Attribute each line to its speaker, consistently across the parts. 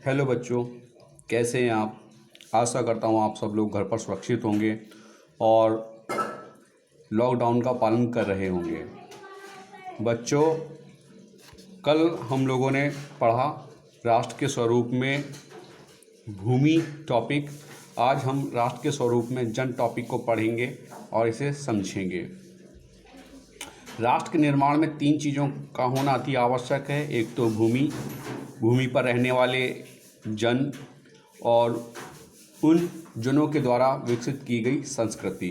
Speaker 1: Hello बच्चों, कैसे हैं आप। आशा करता हूँ आप सब लोग घर पर सुरक्षित होंगे और लॉकडाउन का पालन कर रहे होंगे। बच्चों, कल हम लोगों ने पढ़ा राष्ट्र के स्वरूप में भूमि टॉपिक। आज हम राष्ट्र के स्वरूप में जन टॉपिक को पढ़ेंगे और इसे समझेंगे। राष्ट्र के निर्माण में 3 चीज़ों का होना अति आवश्यक है। एक तो भूमि पर रहने वाले जन और उन जनों के द्वारा विकसित की गई संस्कृति।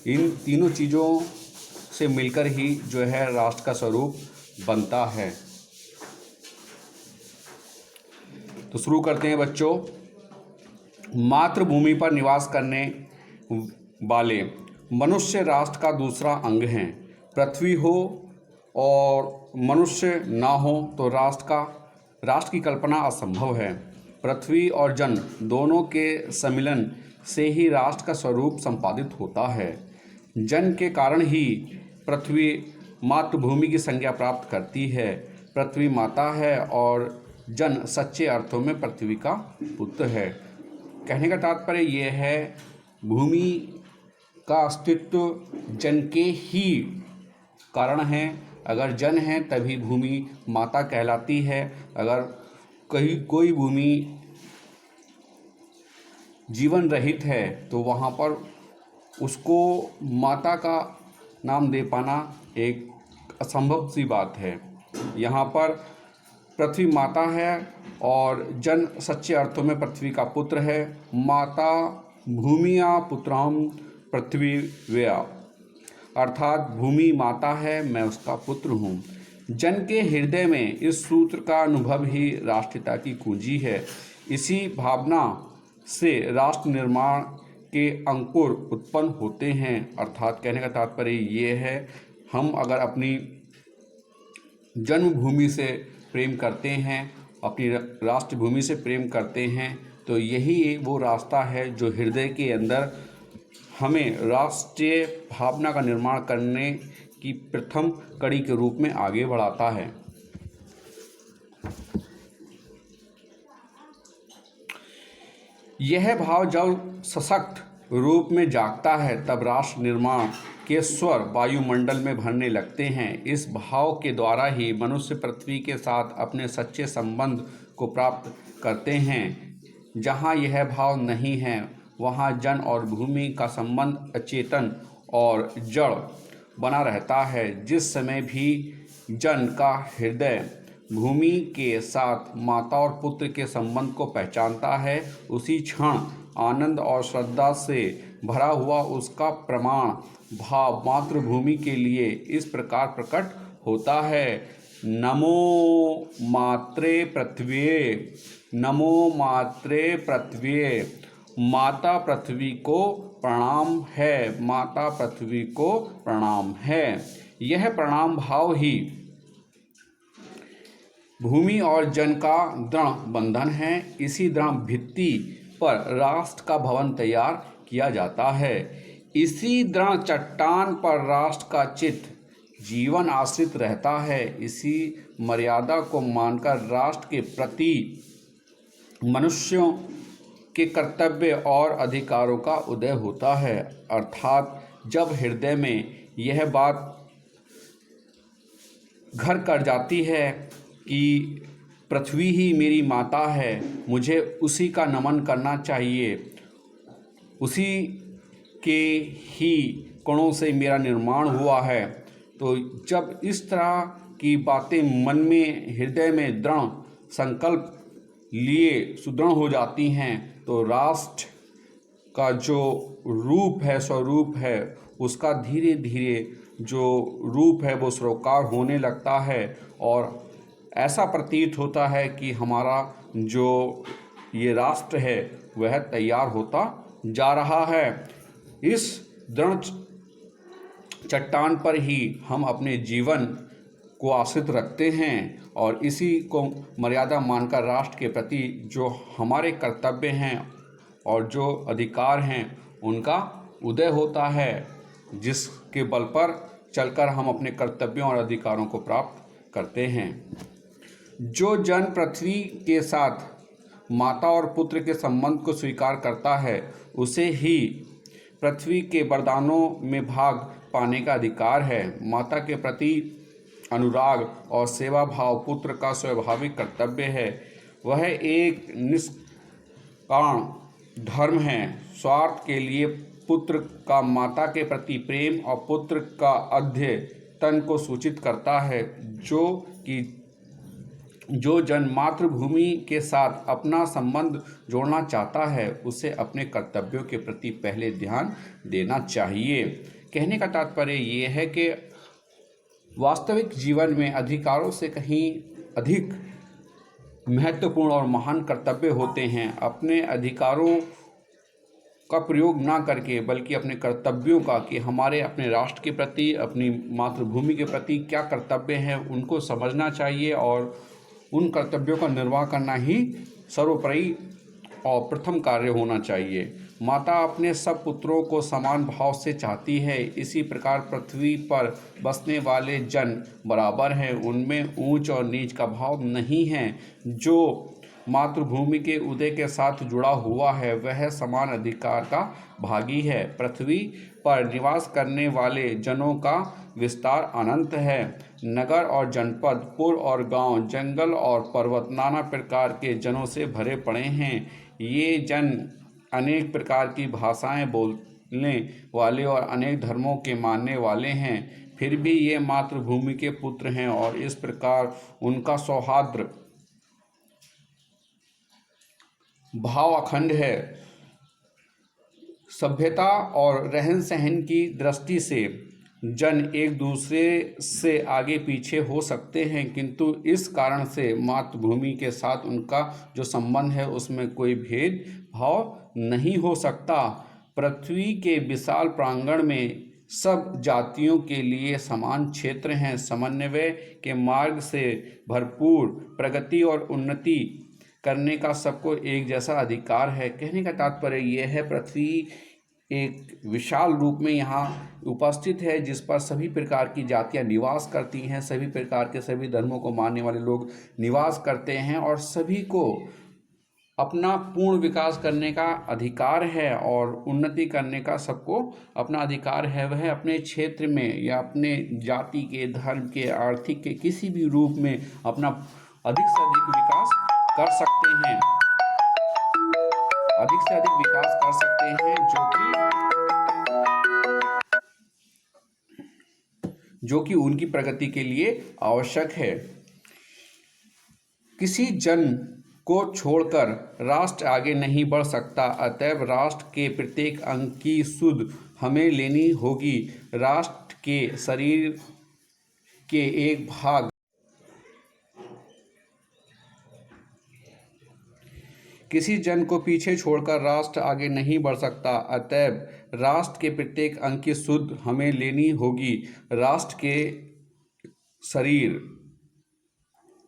Speaker 1: इन तीनों चीज़ों से मिलकर ही जो है राष्ट्र का स्वरूप बनता है। तो शुरू करते हैं बच्चों। मातृभूमि पर निवास करने वाले मनुष्य राष्ट्र का दूसरा अंग हैं। पृथ्वी हो और मनुष्य ना हो तो राष्ट्र की कल्पना असंभव है। पृथ्वी और जन दोनों के सम्मिलन से ही राष्ट्र का स्वरूप संपादित होता है। जन के कारण ही पृथ्वी मातृभूमि की संज्ञा प्राप्त करती है। पृथ्वी माता है और जन सच्चे अर्थों में पृथ्वी का पुत्र है। कहने का तात्पर्य यह है, भूमि का अस्तित्व जन के ही कारण है। अगर जन है तभी भूमि माता कहलाती है। अगर कोई भूमि जीवन रहित है तो वहाँ पर उसको माता का नाम दे पाना एक असंभव सी बात है। यहाँ पर पृथ्वी माता है और जन सच्चे अर्थों में पृथ्वी का पुत्र है। माता भूमिया पुत्राम पृथ्वीव्या, अर्थात भूमि माता है, मैं उसका पुत्र हूँ। जन के हृदय में इस सूत्र का अनुभव ही राष्ट्रीयता की कुंजी है। इसी भावना से राष्ट्र निर्माण के अंकुर उत्पन्न होते हैं। अर्थात कहने का तात्पर्य ये है, हम अगर अपनी जन्मभूमि से प्रेम करते हैं, अपनी राष्ट्रभूमि से प्रेम करते हैं, तो यही वो रास्ता है जो हृदय के अंदर हमें राष्ट्रीय भावना का निर्माण करने की प्रथम कड़ी के रूप में आगे बढ़ाता है। यह भाव जब सशक्त रूप में जागता है तब राष्ट्र निर्माण के स्वर वायुमंडल में भरने लगते हैं। इस भाव के द्वारा ही मनुष्य पृथ्वी के साथ अपने सच्चे संबंध को प्राप्त करते हैं। जहाँ यह भाव नहीं है वहाँ जन और भूमि का संबंध अचेतन और जड़ बना रहता है। जिस समय भी जन का हृदय भूमि के साथ माता और पुत्र के संबंध को पहचानता है, उसी क्षण आनंद और श्रद्धा से भरा हुआ उसका प्रमाण भाव मातृभूमि के लिए इस प्रकार प्रकट होता है। नमो मात्रे पृथ्व्ये, नमो मात्रे पृथ्व्ये, माता पृथ्वी को प्रणाम है, माता पृथ्वी को प्रणाम है। यह प्रणाम भाव ही भूमि और जन का दृढ़ बंधन है। इसी दृढ़ भित्ति पर राष्ट्र का भवन तैयार किया जाता है। इसी दृढ़ चट्टान पर राष्ट्र का चित्त जीवन आश्रित रहता है। इसी मर्यादा को मानकर राष्ट्र के प्रति मनुष्यों के कर्तव्य और अधिकारों का उदय होता है। अर्थात जब हृदय में यह बात घर कर जाती है कि पृथ्वी ही मेरी माता है, मुझे उसी का नमन करना चाहिए, उसी के ही कणों से मेरा निर्माण हुआ है, तो जब इस तरह की बातें मन में हृदय में दृढ़ संकल्प लिए सुदृढ़ हो जाती हैं तो राष्ट्र का जो रूप है, स्वरूप है, उसका धीरे धीरे जो रूप है वो सरोकार होने लगता है और ऐसा प्रतीत होता है कि हमारा जो ये राष्ट्र है वह तैयार होता जा रहा है। इस दृढ़ चट्टान पर ही हम अपने जीवन को आश्रित रखते हैं और इसी को मर्यादा मानकर राष्ट्र के प्रति जो हमारे कर्तव्य हैं और जो अधिकार हैं उनका उदय होता है, जिसके बल पर चलकर हम अपने कर्तव्यों और अधिकारों को प्राप्त करते हैं। जो जन पृथ्वी के साथ माता और पुत्र के संबंध को स्वीकार करता है उसे ही पृथ्वी के वरदानों में भाग पाने का अधिकार है। माता के प्रति अनुराग और सेवा भाव पुत्र का स्वाभाविक कर्तव्य है। वह एक निष्काम धर्म है। स्वार्थ के लिए पुत्र का माता के प्रति प्रेम और पुत्र का अद्यतन को सूचित करता है। जो जन मातृभूमि के साथ अपना संबंध जोड़ना चाहता है उसे अपने कर्तव्यों के प्रति पहले ध्यान देना चाहिए। कहने का तात्पर्य ये है कि वास्तविक जीवन में अधिकारों से कहीं अधिक महत्वपूर्ण और महान कर्तव्य होते हैं। अपने अधिकारों का प्रयोग ना करके बल्कि अपने कर्तव्यों का, कि हमारे अपने राष्ट्र के प्रति, अपनी मातृभूमि के प्रति क्या कर्तव्य हैं, उनको समझना चाहिए और उन कर्तव्यों का निर्वाह करना ही सर्वोपरि और प्रथम कार्य होना चाहिए। माता अपने सब पुत्रों को समान भाव से चाहती है। इसी प्रकार पृथ्वी पर बसने वाले जन बराबर हैं, उनमें ऊंच और नीच का भाव नहीं है। जो मातृभूमि के उदय के साथ जुड़ा हुआ है वह समान अधिकार का भागी है। पृथ्वी पर निवास करने वाले जनों का विस्तार अनंत है। नगर और जनपद, पुर और गांव, जंगल और पर्वत नाना प्रकार के जनों से भरे पड़े हैं। ये जन अनेक प्रकार की भाषाएं बोलने वाले और अनेक धर्मों के मानने वाले हैं। फिर भी ये मातृभूमि के पुत्र हैं और इस प्रकार उनका सौहार्द भाव अखंड है। सभ्यता और रहन सहन की दृष्टि से जन एक दूसरे से आगे पीछे हो सकते हैं, किंतु इस कारण से मातृभूमि के साथ उनका जो संबंध है उसमें कोई भेदभाव नहीं हो सकता। पृथ्वी के विशाल प्रांगण में सब जातियों के लिए समान क्षेत्र हैं। समन्वय के मार्ग से भरपूर प्रगति और उन्नति करने का सबको एक जैसा अधिकार है। कहने का तात्पर्य यह है, पृथ्वी एक विशाल रूप में यहाँ उपस्थित है जिस पर सभी प्रकार की जातियाँ निवास करती हैं, सभी प्रकार के सभी धर्मों को मानने वाले लोग निवास करते हैं और सभी को अपना पूर्ण विकास करने का अधिकार है और उन्नति करने का सबको अपना अधिकार है। वह अपने क्षेत्र में या अपने जाति के, धर्म के, आर्थिक के किसी भी रूप में अपना अधिक से अधिक विकास कर सकते हैं, अधिक से अधिक विकास कर सकते हैं, जो कि उनकी प्रगति के लिए आवश्यक है। किसी जन को छोड़कर राष्ट्र आगे नहीं बढ़ सकता। अतएव राष्ट्र के प्रत्येक अंग की सुध हमें लेनी होगी। राष्ट्र के शरीर के एक भाग किसी जन को पीछे छोड़कर राष्ट्र आगे नहीं बढ़ सकता। अतएव राष्ट्र के प्रत्येक अंग की सुध हमें लेनी होगी। राष्ट्र के शरीर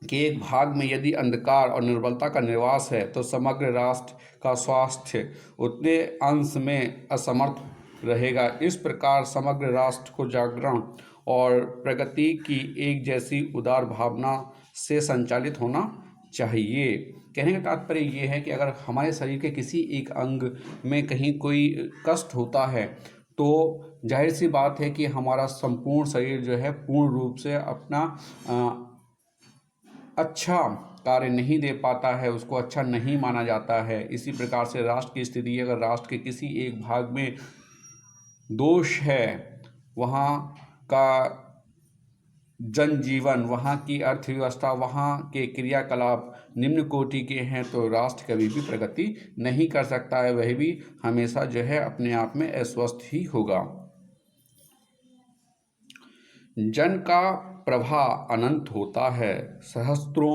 Speaker 1: के एक भाग में यदि अंधकार और निर्बलता का निवास है तो समग्र राष्ट्र का स्वास्थ्य उतने अंश में असमर्थ रहेगा। इस प्रकार समग्र राष्ट्र को जागरण और प्रगति की एक जैसी उदार भावना से संचालित होना चाहिए। कहने का तात्पर्य ये है कि अगर हमारे शरीर के किसी एक अंग में कहीं कोई कष्ट होता है तो जाहिर सी बात है कि हमारा संपूर्ण शरीर जो है पूर्ण रूप से अपना अच्छा कार्य नहीं दे पाता है, उसको अच्छा नहीं माना जाता है। इसी प्रकार से राष्ट्र की स्थिति, अगर राष्ट्र के किसी एक भाग में दोष है, वहाँ का जनजीवन, वहाँ की अर्थव्यवस्था, वहाँ के क्रियाकलाप निम्न कोटि के हैं तो राष्ट्र कभी भी प्रगति नहीं कर सकता है, वह भी हमेशा जो है अपने आप में अस्वस्थ ही होगा। जन का प्रभाव अनंत होता है। सहस्त्रों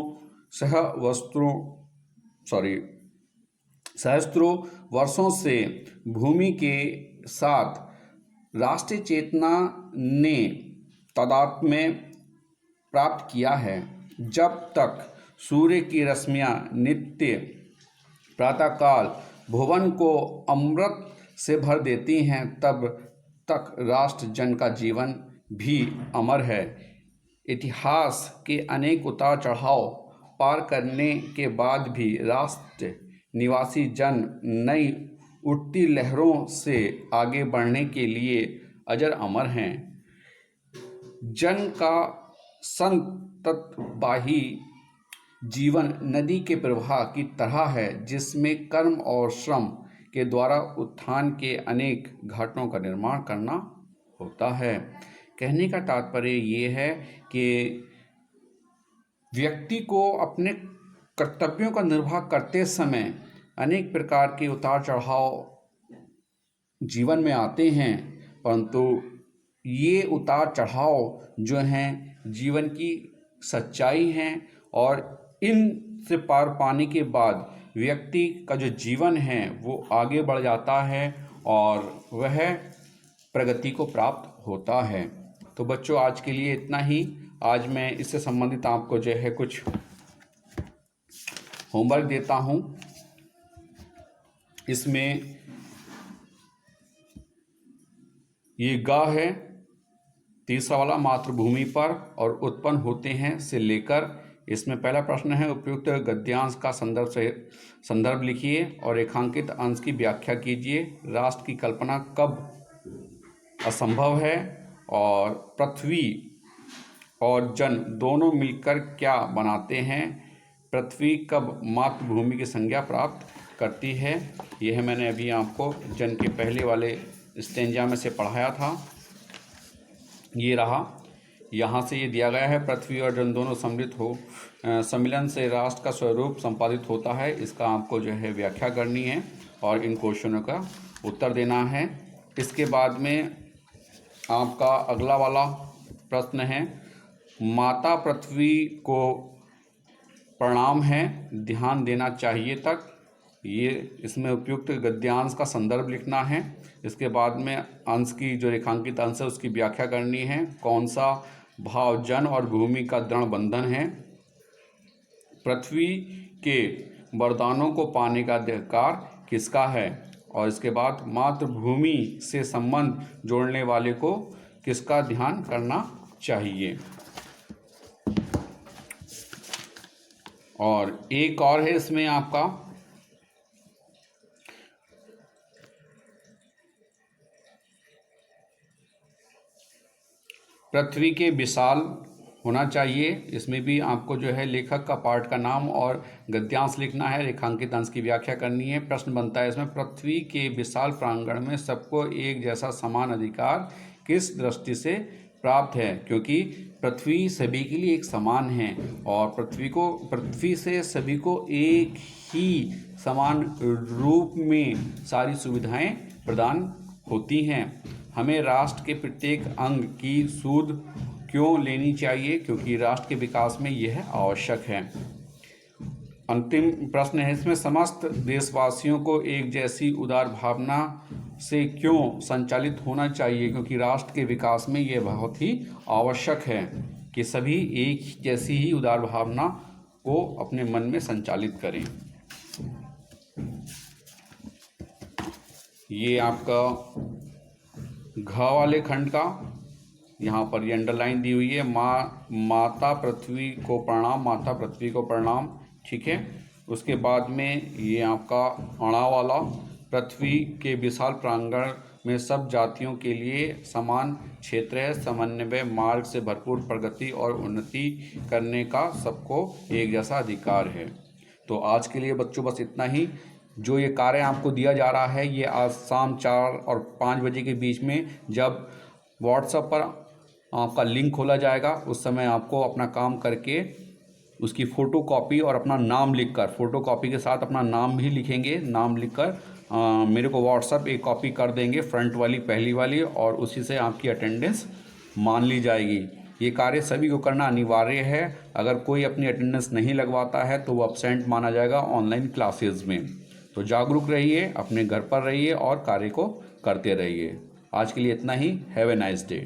Speaker 1: वर्षों से भूमि के साथ राष्ट्रीय चेतना ने तादात्म्य प्राप्त किया है। जब तक सूर्य की रश्मियाँ नित्य प्रातःकाल भुवन को अमृत से भर देती हैं तब तक राष्ट्र जन का जीवन भी अमर है। इतिहास के अनेक उतार चढ़ाव पार करने के बाद भी राष्ट्र निवासी जन नई उठती लहरों से आगे बढ़ने के लिए अजर अमर हैं। जन का संततवाही जीवन नदी के प्रवाह की तरह है, जिसमें कर्म और श्रम के द्वारा उत्थान के अनेक घाटों का निर्माण करना होता है। कहने का तात्पर्य ये है कि व्यक्ति को अपने कर्तव्यों का निर्वाह करते समय अनेक प्रकार के उतार चढ़ाव जीवन में आते हैं, परंतु ये उतार चढ़ाव जो हैं जीवन की सच्चाई हैं और इन से पार पाने के बाद व्यक्ति का जो जीवन है वो आगे बढ़ जाता है और वह प्रगति को प्राप्त होता है। तो बच्चों, आज के लिए इतना ही। आज मैं इससे संबंधित आपको जो है कुछ होमवर्क देता हूँ। इसमें ये ग है, तीसरा वाला मातृभूमि पर और उत्पन्न होते हैं से लेकर, इसमें पहला प्रश्न है उपयुक्त गद्यांश का संदर्भ लिखिए और रेखांकित अंश की व्याख्या कीजिए। राष्ट्र की कल्पना कब असंभव है और पृथ्वी और जन दोनों मिलकर क्या बनाते हैं। पृथ्वी कब मातृभूमि की संज्ञा प्राप्त करती है। यह मैंने अभी आपको जन के पहले वाले स्टेंजा में से पढ़ाया था। ये रहा, यहाँ से ये दिया गया है, पृथ्वी और जन दोनों सम्मिलित हो सम्मिलन से राष्ट्र का स्वरूप संपादित होता है। इसका आपको जो है व्याख्या करनी है और इन क्वेश्चनों का उत्तर देना है। इसके बाद में आपका अगला वाला प्रश्न है, माता पृथ्वी को प्रणाम है, ध्यान देना चाहिए तक। ये इसमें उपयुक्त गद्यांश का संदर्भ लिखना है। इसके बाद में अंश की जो रेखांकित अंश है उसकी व्याख्या करनी है। कौन सा भाव जन और भूमि का दृढ़ बंधन है। पृथ्वी के वरदानों को पाने का अधिकार किसका है। और इसके बाद मातृभूमि से संबंध जोड़ने वाले को किसका ध्यान करना चाहिए। और एक और है इसमें आपका, पृथ्वी के विशाल होना चाहिए। इसमें भी आपको जो है लेखक का पाठ का नाम और गद्यांश लिखना है, रेखांकित अंश की व्याख्या करनी है। प्रश्न बनता है इसमें, पृथ्वी के विशाल प्रांगण में सबको एक जैसा समान अधिकार किस दृष्टि से प्राप्त है। क्योंकि पृथ्वी सभी के लिए एक समान है और पृथ्वी से सभी को एक ही समान रूप में सारी सुविधाएं प्रदान होती हैं। हमें राष्ट्र के प्रत्येक अंग की सूद क्यों लेनी चाहिए। क्योंकि राष्ट्र के विकास में यह आवश्यक है। अंतिम प्रश्न है इसमें, समस्त देशवासियों को एक जैसी उदार भावना से क्यों संचालित होना चाहिए। क्योंकि राष्ट्र के विकास में यह बहुत ही आवश्यक है कि सभी एक जैसी ही उदार भावना को अपने मन में संचालित करें। ये आपका घ वाले खंड का यहाँ पर ये अंडरलाइन दी हुई है, माता पृथ्वी को प्रणाम, माता पृथ्वी को प्रणाम। ठीक है। उसके बाद में ये आपका अणा वाला, पृथ्वी के विशाल प्रांगण में सब जातियों के लिए समान क्षेत्र है, समन्वय मार्ग से भरपूर प्रगति और उन्नति करने का सबको एक जैसा अधिकार है। तो आज के लिए बच्चों बस इतना ही। जो ये कार्य आपको दिया जा रहा है ये आज शाम 4 और 5 बजे के बीच में जब व्हाट्सएप पर आपका लिंक खोला जाएगा उस समय आपको अपना काम करके उसकी फ़ोटो कॉपी और अपना नाम लिखकर, फ़ोटो कॉपी के साथ अपना नाम भी लिखेंगे, नाम लिखकर मेरे को व्हाट्सएप एक कॉपी कर देंगे, फ्रंट वाली पहली वाली, और उसी से आपकी अटेंडेंस मान ली जाएगी। ये कार्य सभी को करना अनिवार्य है। अगर कोई अपनी अटेंडेंस नहीं लगवाता है तो वो अब्सेंट माना जाएगा ऑनलाइन क्लासेस में। तो जागरूक रहिए, अपने घर पर रहिए और कार्य को करते रहिए। आज के लिए इतना ही। Have a nice day.